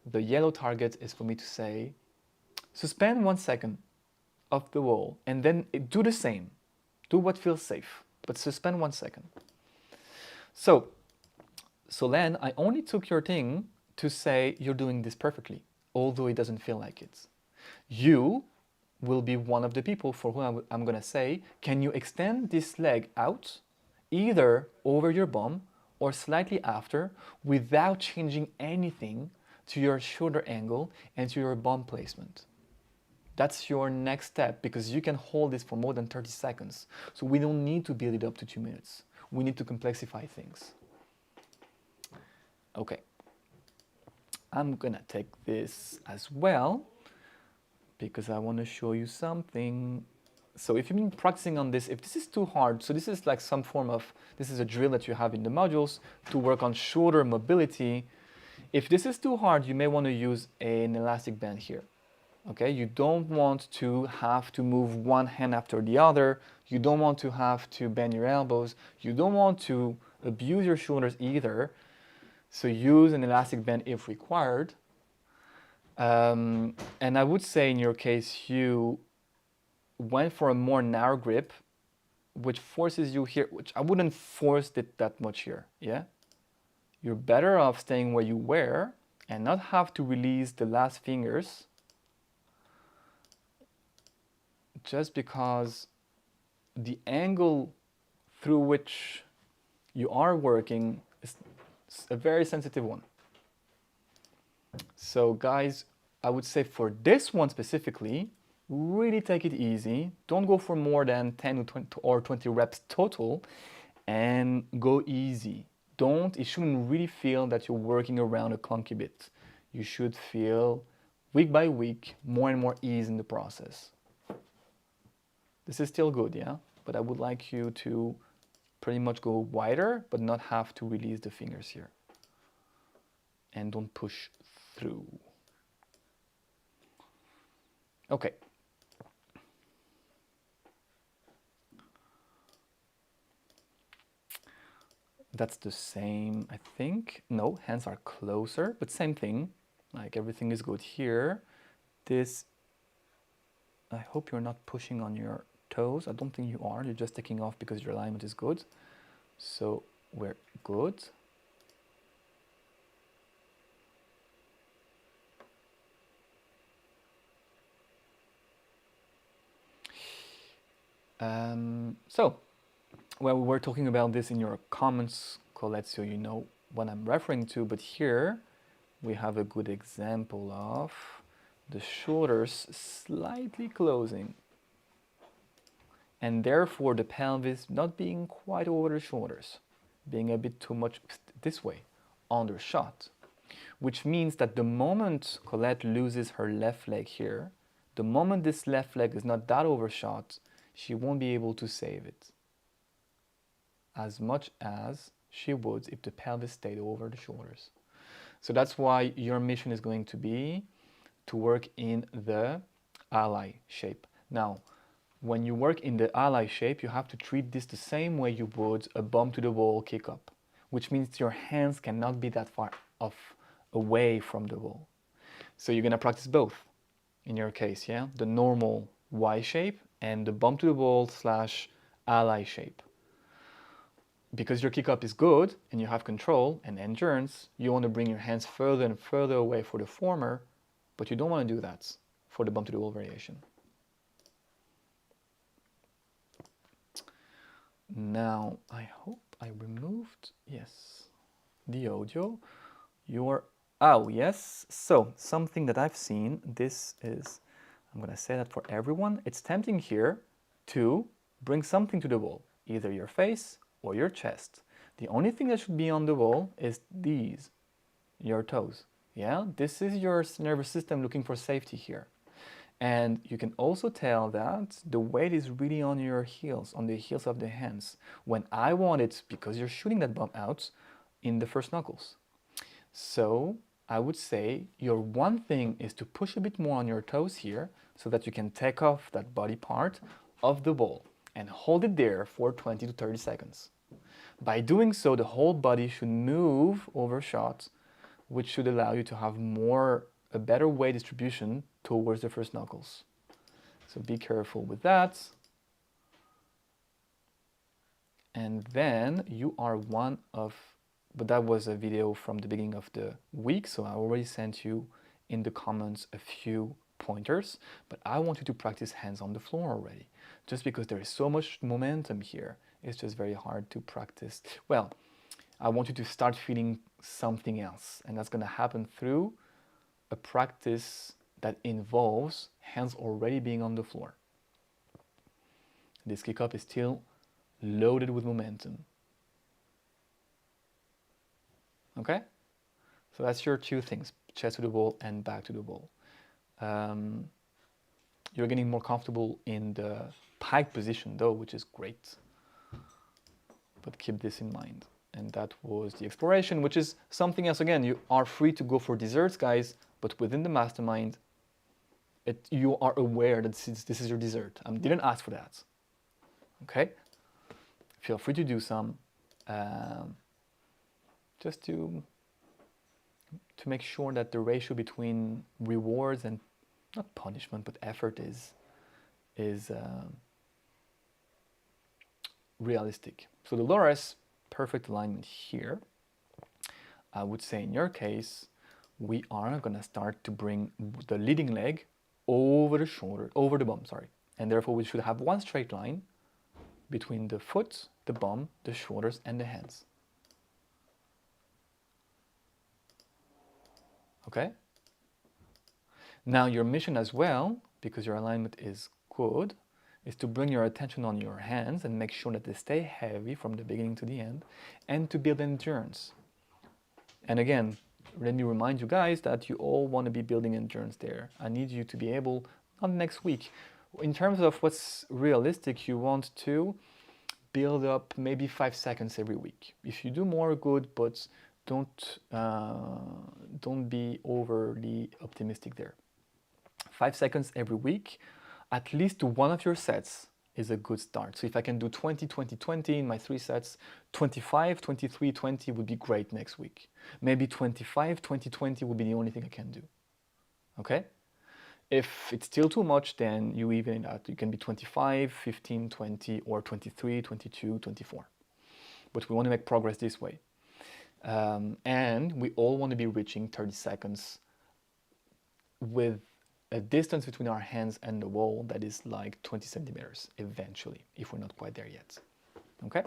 The yellow target is for me to say, suspend 1 second off the wall, and then do the same. Do what feels safe, but suspend 1 second. So Len, I only took your thing to say you're doing this perfectly, although it doesn't feel like it. You will be one of the people for whom I'm going to say, can you extend this leg out, either over your bum or slightly after, without changing anything to your shoulder angle and to your bum placement? That's your next step, because you can hold this for more than 30 seconds. So we don't need to build it up to 2 minutes. We need to complexify things. Okay. I'm gonna take this as well, because I want to show you something. So if you've been practicing on this, if this is too hard, so this is like some form of, this is a drill that you have in the modules to work on shoulder mobility. If this is too hard, you may want to use an elastic band here. Okay, you don't want to have to move one hand after the other. You don't want to have to bend your elbows. You don't want to abuse your shoulders either. So use an elastic band if required. And I would say in your case, you went for a more narrow grip, which forces you here, which I wouldn't force it that much here, yeah? You're better off staying where you were and not have to release the last fingers just because the angle through which you are working is a very sensitive one. So guys, I would say for this one specifically, really take it easy. Don't go for more than 10 or 20 reps total and go easy. It shouldn't really feel that you're working around a clunky bit. You should feel week by week more and more ease in the process. This is still good, yeah? But I would like you to pretty much go wider, but not have to release the fingers here. And don't push through. Okay. That's the same, I think. No, hands are closer, but same thing. Like everything is good here. This, I hope you're not pushing on your toes. I don't think you are. You're just taking off because your alignment is good. So we're good. Well, we were talking about this in your comments, Colette, so you know what I'm referring to, but here we have a good example of the shoulders slightly closing and therefore the pelvis not being quite over the shoulders, being a bit too much this way, undershot, which means that the moment Colette loses her left leg here, the moment this left leg is not that overshot, she won't be able to save it as much as she would if the pelvis stayed over the shoulders. So that's why your mission is going to be to work in the ally shape. Now, when you work in the ally shape, you have to treat this the same way you would a bump to the wall kick up, which means your hands cannot be that far off away from the wall. So you're gonna practice both in your case, yeah? The normal Y shape and the bump to the wall / ally shape. Because your kick up is good and you have control and endurance, you want to bring your hands further and further away for the former, but you don't want to do that for the bump to the wall variation. Now, I hope I removed, yes, the audio. Oh, yes. So, something that I've seen, this is, I'm going to say that for everyone, it's tempting here to bring something to the wall, either your face or your chest. The only thing that should be on the wall is these, your toes. Yeah, this is your nervous system looking for safety here. And you can also tell that the weight is really on your heels, on the heels of the hands. When I want it, because you're shooting that bump out in the first knuckles. So I would say your one thing is to push a bit more on your toes here so that you can take off that body part of the ball and hold it there for 20 to 30 seconds. By doing so, the whole body should move overshot, which should allow you to have a better weight distribution towards the first knuckles. So be careful with that. And then you are one of, but that was a video from the beginning of the week, so I already sent you in the comments a few pointers, but I want you to practice hands on the floor already. Just because there is so much momentum here, it's just very hard to practice. Well, I want you to start feeling something else, and that's going to happen through a practice that involves hands already being on the floor. This kick up is still loaded with momentum. Okay? So that's your two things, chest to the ball and back to the ball. You're getting more comfortable in the pike position though, which is great. But keep this in mind. And that was the exploration, which is something else. Again, you are free to go for desserts, guys, but within the mastermind, you are aware that this is your dessert. I didn't ask for that. Okay? Feel free to do some, just to make sure that the ratio between rewards and not punishment, but effort is realistic. So the Dolores, perfect alignment here. I would say in your case, we are gonna start to bring the leading leg over the shoulder, over the bum, sorry. And therefore we should have one straight line between the foot, the bum, the shoulders, and the hands. Okay? Now your mission as well, because your alignment is good, is to bring your attention on your hands and make sure that they stay heavy from the beginning to the end, and to build endurance. And again, let me remind you guys that you all want to be building endurance there. I need you to be able, not next week, in terms of what's realistic, you want to build up maybe 5 seconds every week. If you do more, good, but don't be overly optimistic there. 5 seconds every week, at least to one of your sets is a good start. So if I can do 20, 20, 20 in my 3 sets, 25, 23, 20 would be great next week. Maybe 25, 20, 20 would be the only thing I can do. Okay? If it's still too much, then you even it out. You can be 25, 15, 20, or 23, 22, 24. But we want to make progress this way. And we all want to be reaching 30 seconds with a distance between our hands and the wall that is like 20 centimeters eventually, if we're not quite there yet. Okay?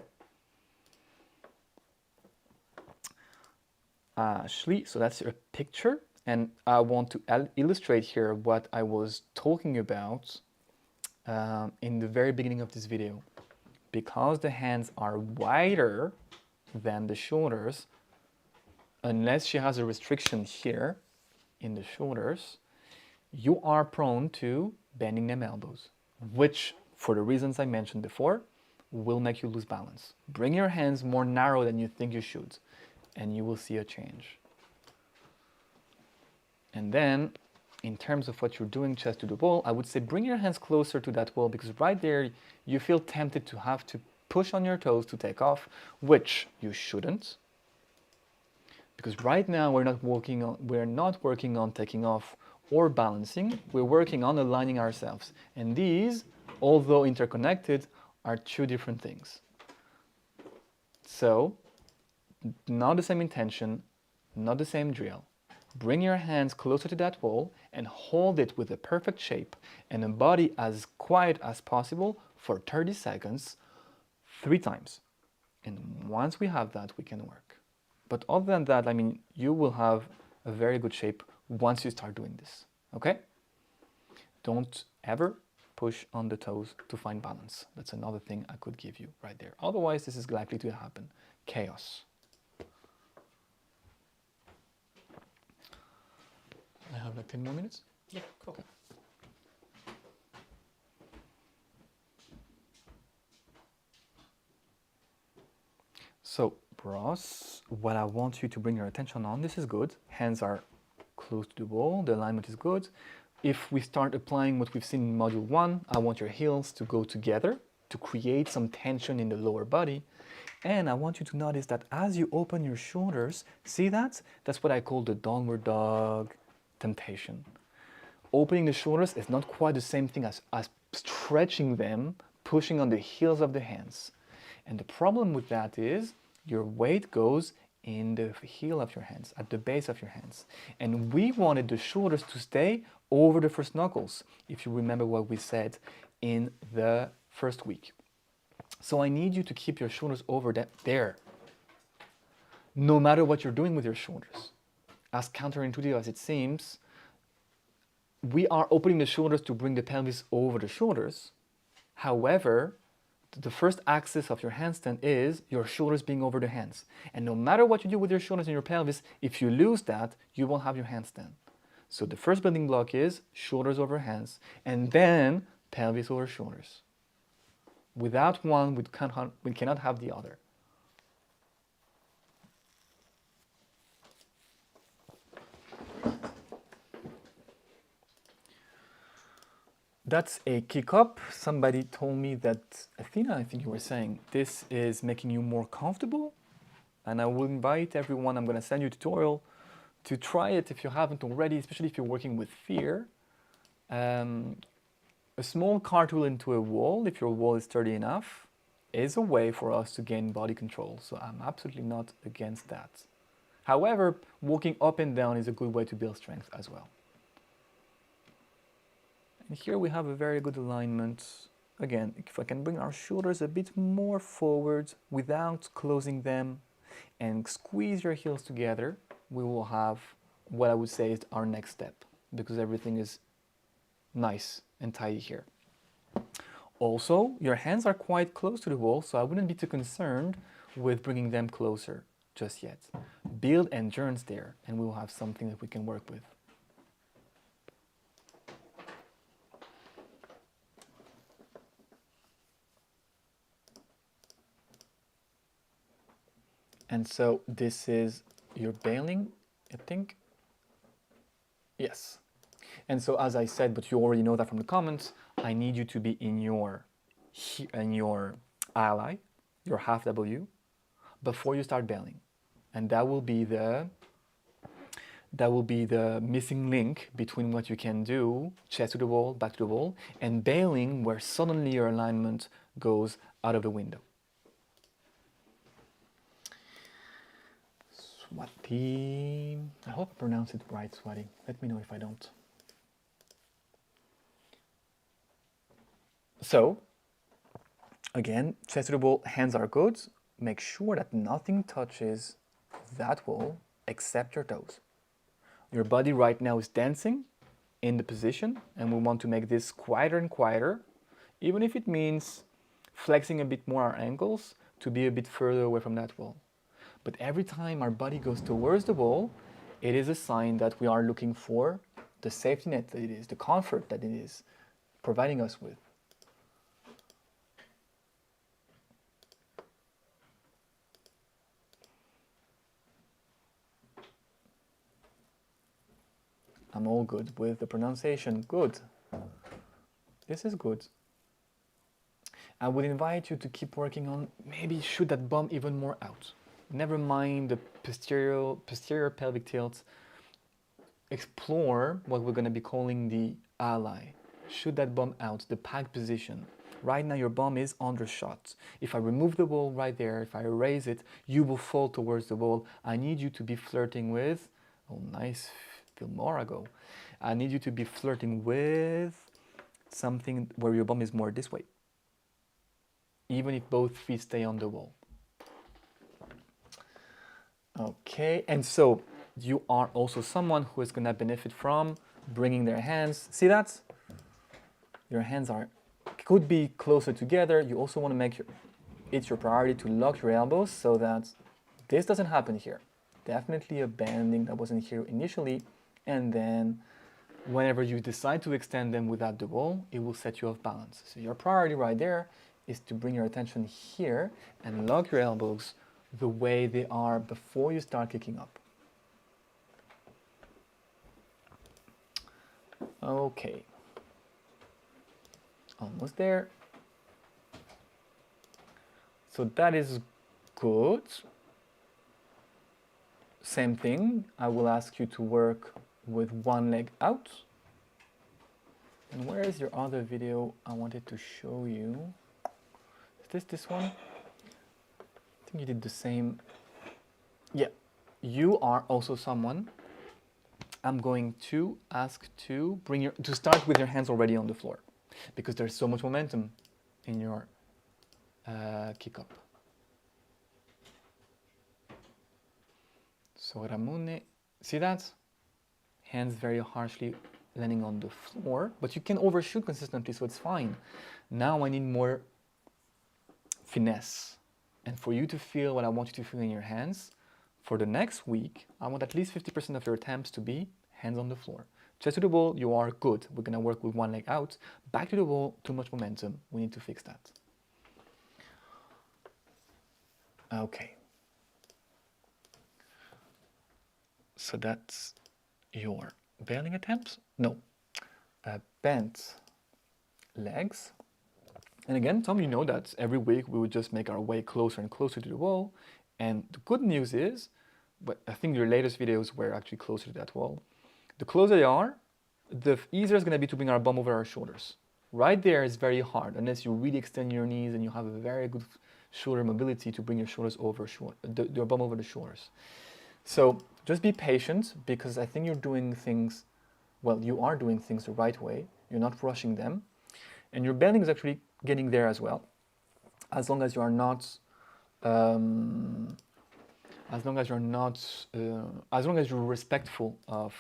Ashley, so that's your picture. And I want to illustrate here what I was talking about in the very beginning of this video. Because the hands are wider than the shoulders, unless she has a restriction here in the shoulders, you are prone to bending them elbows, which, for the reasons I mentioned before, will make you lose balance. Bring your hands more narrow than you think you should, and you will see a change. And then, in terms of what you're doing chest to the wall, I would say bring your hands closer to that wall, because right there you feel tempted to have to push on your toes to take off, which you shouldn't. Because right now we're not working on taking off or balancing, we're working on aligning ourselves. And these, although interconnected, are two different things. So, not the same intention, not the same drill. Bring your hands closer to that wall and hold it with a perfect shape and a body as quiet as possible for 30 seconds, 3 times. And once we have that, we can work. But other than that, I mean, you will have a very good shape once you start doing this, okay? Don't ever push on the toes to find balance. That's another thing I could give you right there. Otherwise, this is likely to happen. Chaos. I have like 10 more minutes? Yeah, cool. Okay. So, bros, what I want you to bring your attention on, this is good. Hands are close to the wall, the alignment is good. If we start applying what we've seen in module 1, I want your heels to go together to create some tension in the lower body. And I want you to notice that as you open your shoulders, see that? That's what I call the downward dog temptation. Opening the shoulders is not quite the same thing as stretching them, pushing on the heels of the hands. And the problem with that is your weight goes in the heel of your hands, at the base of your hands. And we wanted the shoulders to stay over the first knuckles, if you remember what we said in the first week. So I need you to keep your shoulders over there, no matter what you're doing with your shoulders. As counterintuitive as it seems, we are opening the shoulders to bring the pelvis over the shoulders. However, the first axis of your handstand is your shoulders being over the hands. And no matter what you do with your shoulders and your pelvis, if you lose that, you won't have your handstand. So the first building block is shoulders over hands, and then pelvis over shoulders. Without one, we cannot have the other. That's a kick up. Somebody told me that, Athena, I think you were saying, this is making you more comfortable. And I will invite everyone, I'm going to send you a tutorial to try it if you haven't already, especially if you're working with fear. A small cartwheel into a wall, if your wall is sturdy enough, is a way for us to gain body control. So I'm absolutely not against that. However, walking up and down is a good way to build strength as well. And here we have a very good alignment. Again, if I can bring our shoulders a bit more forward without closing them and squeeze your heels together, we will have what I would say is our next step, because everything is nice and tidy here. Also, your hands are quite close to the wall, so I wouldn't be too concerned with bringing them closer just yet. Build endurance there, and we will have something that we can work with. And so this is your bailing, I think. Yes. And so as I said, but you already know that from the comments, I need you to be in your ally, your half W, before you start bailing. And that will be the missing link between what you can do, chest to the wall, back to the wall, and bailing, where suddenly your alignment goes out of the window. Swati. I hope I pronounce it right, Swati. Let me know if I don't. So, again, chest to the wall, hands are good. Make sure that nothing touches that wall except your toes. Your body right now is dancing in the position, and we want to make this quieter and quieter, even if it means flexing a bit more our ankles to be a bit further away from that wall. But every time our body goes towards the wall, it is a sign that we are looking for the safety net that it is, the comfort that it is providing us with. I'm all good with the pronunciation. Good. This is good. I would invite you to keep working on maybe shoot that bum even more out. Never mind the posterior pelvic tilt. Explore what we're going to be calling the ally. Shoot that bum out, the pag position. Right now your bum is undershot. If I remove the wall right there, if I erase it, you will fall towards the wall. I need you to be flirting with, oh nice, Filmora go. I need you to be flirting with something where your bum is more this way. Even if both feet stay on the wall. Okay, and so you are also someone who is going to benefit from bringing their hands. See that? Your hands could be closer together. You also want to make it's your priority to lock your elbows so that this doesn't happen here. Definitely a bending that wasn't here initially, and then whenever you decide to extend them without the wall, it will set you off balance. So your priority right there is to bring your attention here and lock your elbows the way they are before you start kicking up. Okay. Almost there. So that is good. Same thing, I will ask you to work with one leg out. And where is your other video I wanted to show you? Is this one? I think you did the same. Yeah, you are also someone I'm going to ask to start with your hands already on the floor, because there's so much momentum in your kick up. So Ramone, see that? Hands very harshly landing on the floor, but you can overshoot consistently, so it's fine. Now I need more finesse. And for you to feel what I want you to feel in your hands, for the next week, I want at least 50% of your attempts to be hands on the floor. Chest to the wall, you are good. We're gonna work with one leg out. Back to the wall, too much momentum. We need to fix that. Okay. So that's your bailing attempts? No. Bent legs. And again, Tom, you know that every week we would just make our way closer and closer to the wall. And the good news is, but I think your latest videos were actually closer to that wall. The closer they are, the easier it's going to be to bring our bum over our shoulders. Right there is very hard, unless you really extend your knees and you have a very good shoulder mobility to bring your shoulders over your bum over the shoulders. So just be patient, because I think you're doing things, well, you are doing things the right way. You're not rushing them. And your bending is actually getting there as well. As long as you are not, as long as you're not, as long as you're respectful of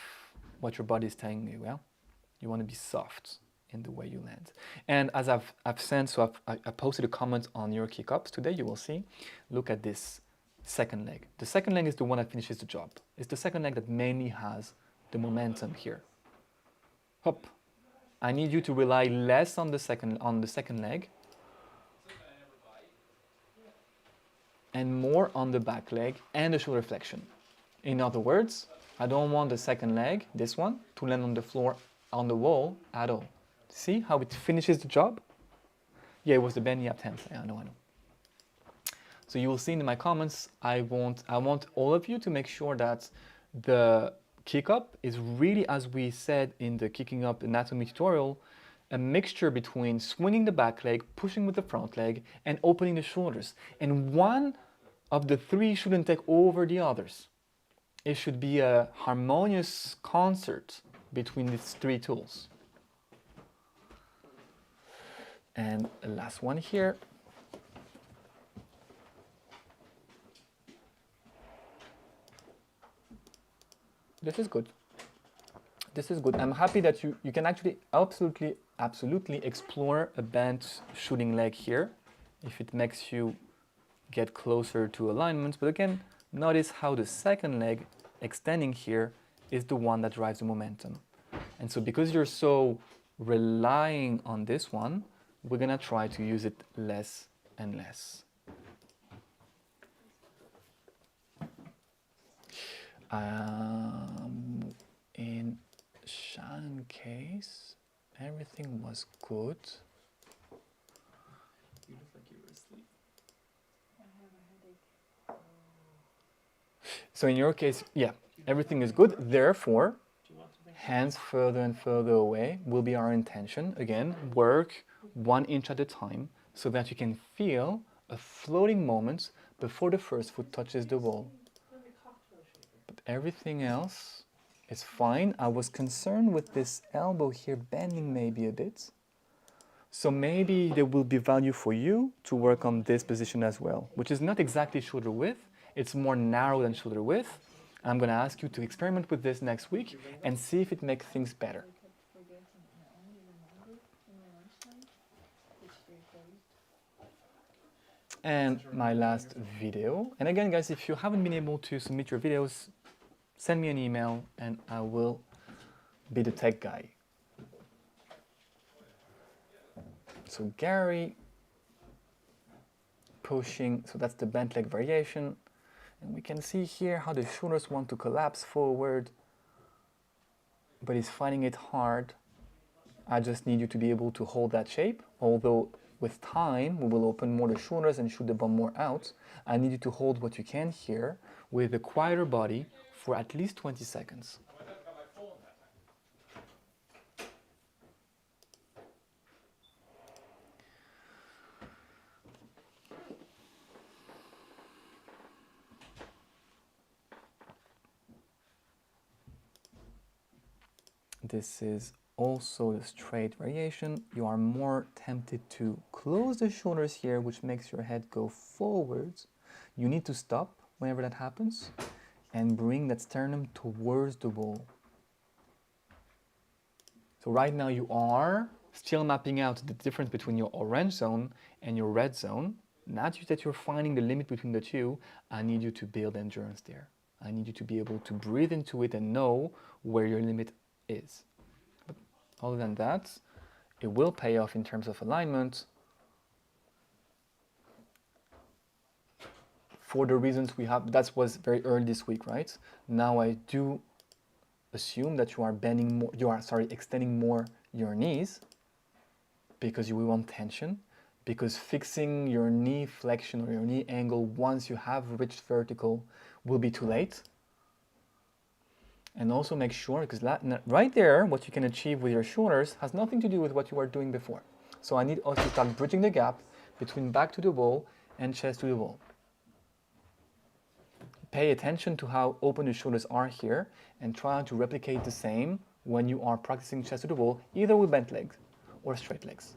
what your body is telling you, well, you want to be soft in the way you land. And as I've sent, so I posted a comment on your kick-ups today, you will see, look at this second leg. The second leg is the one that finishes the job. It's the second leg that mainly has the momentum here. Hop. I need you to rely less on the second leg and more on the back leg and the shoulder flexion. In other words, I don't want the second leg, this one, to land on the floor, on the wall at all. See how it finishes the job? Yeah, it was the bendy up 10th. I know. So you will see in my comments, I want all of you to make sure that the kick up is really, as we said in the kicking up anatomy tutorial, a mixture between swinging the back leg, pushing with the front leg, and opening the shoulders. And one of the three shouldn't take over the others. It should be a harmonious concert between these three tools. And the last one here. This is good. This is good. I'm happy that you can actually absolutely explore a bent shooting leg here if it makes you get closer to alignment. But again, notice how the second leg extending here is the one that drives the momentum. And so because you're so relying on this one, we're gonna try to use it less and less. In Shannon's case, everything was good. You look like you were asleep. I have a headache. So in your case, yeah, everything is good. Therefore, hands further and further away will be our intention. Again, work 1 inch at a time so that you can feel a floating moment before the first foot touches the wall. But everything else is fine. I was concerned with this elbow here bending maybe a bit. So maybe there will be value for you to work on this position as well, which is not exactly shoulder width. It's more narrow than shoulder width. I'm going to ask you to experiment with this next week and see if it makes things better. And my last video. And again, guys, if you haven't been able to submit your videos, send me an email and I will be the tech guy. So Gary pushing, so that's the bent leg variation. And we can see here how the shoulders want to collapse forward, but he's finding it hard. I just need you to be able to hold that shape, although with time we will open more the shoulders and shoot the bum more out. I need you to hold what you can here with a quieter body for at least 20 seconds. This is also the straight variation. You are more tempted to close the shoulders here, which makes your head go forwards. You need to stop whenever that happens and bring that sternum towards the wall. So right now you are still mapping out the difference between your orange zone and your red zone. Now that you're finding the limit between the two, I need you to build endurance there. I need you to be able to breathe into it and know where your limit is. But other than that, it will pay off in terms of alignment. for the reasons we have. That was very early this week, right? Now I do assume that you are bending more, extending more your knees because you will want tension, because fixing your knee flexion or your knee angle once you have reached vertical will be too late. And also make sure, because right there, what you can achieve with your shoulders has nothing to do with what you were doing before. So I need us to start bridging the gap between back to the wall and chest to the wall. Pay attention to how open the shoulders are here and try to replicate the same when you are practicing chest to the wall, either with bent legs or straight legs.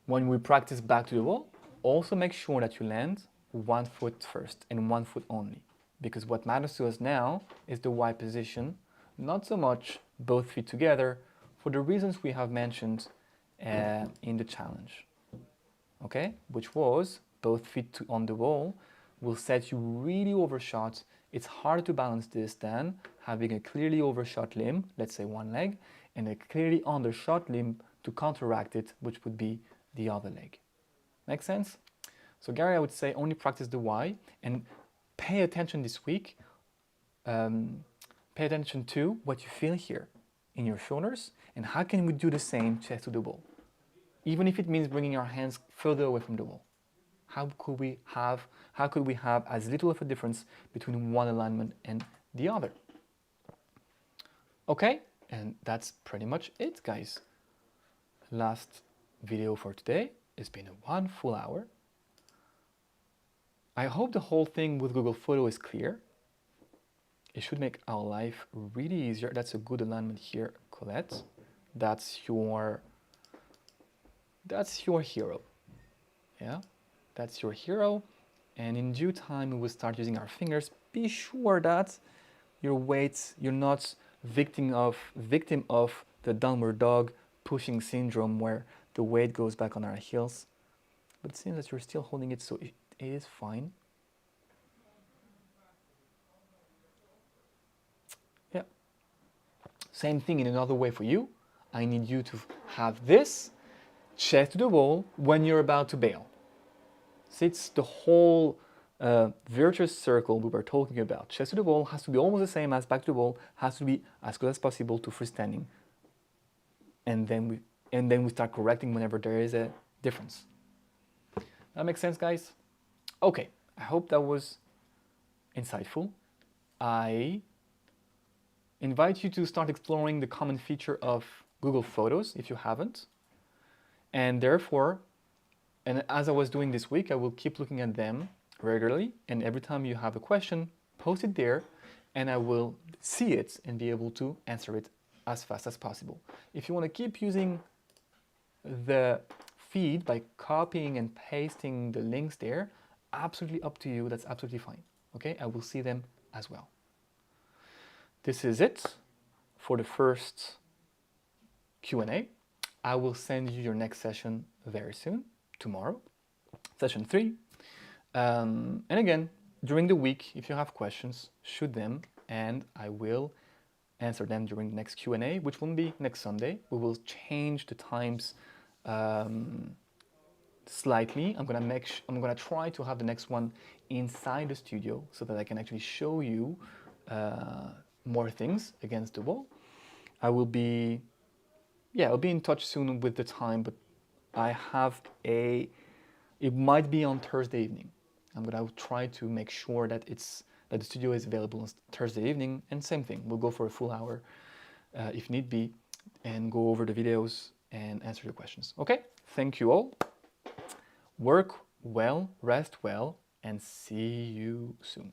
When we practice back to the wall, also make sure that you land 1 foot first and 1 foot only. Because what matters to us now is the Y position, not so much both feet together, for the reasons we have mentioned in the challenge. Okay? Which was both feet on the wall will set you really overshot. It's harder to balance this than having a clearly overshot limb, let's say one leg, and a clearly undershot limb to counteract it, which would be the other leg. Make sense? So Gary, I would say only practice the Y and pay attention this week. Pay attention to what you feel here in your shoulders and how can we do the same chest to the wall, even if it means bringing our hands further away from the wall. How could we have as little of a difference between one alignment and the other? Okay, and that's pretty much it, guys. Last video for today. It's been 1 full hour. I hope the whole thing with Google Photo is clear. It should make our life really easier. That's a good alignment here, Colette. That's your hero. Yeah, that's your hero. And in due time, we will start using our fingers. Be sure that your weight, you're not victim of the downward dog pushing syndrome where the weight goes back on our heels. But it seems that you're still holding it, so it is fine. Yeah. Same thing in another way for you. I need you to have this chest to the wall when you're about to bail. So it's the whole virtuous circle we were talking about. Chest to the wall has to be almost the same as back to the wall, has to be as close as possible to freestanding. And then we start correcting whenever there is a difference. That makes sense, guys? Okay, I hope that was insightful. I invite you to start exploring the common feature of Google Photos if you haven't. And therefore, and as I was doing this week, I will keep looking at them regularly. And every time you have a question, post it there and I will see it and be able to answer it as fast as possible. If you want to keep using the feed by copying and pasting the links there, absolutely up to you. That's absolutely fine. Okay, I will see them as well. This is it for the first Q&A. I will send you your next session very soon, tomorrow, session 3. And again, during the week, if you have questions, shoot them and I will answer them during the next Q&A, which will be next Sunday. We will change the times slightly. I'm gonna try to have the next one inside the studio so that I can actually show you more things against the wall. I'll be in touch soon with the time, but it might be on Thursday evening. I'm gonna try to make sure that the studio is available on Thursday evening, and same thing, we'll go for a full hour if need be, and go over the videos and answer your questions. Okay, thank you all. Work well, rest well, and see you soon.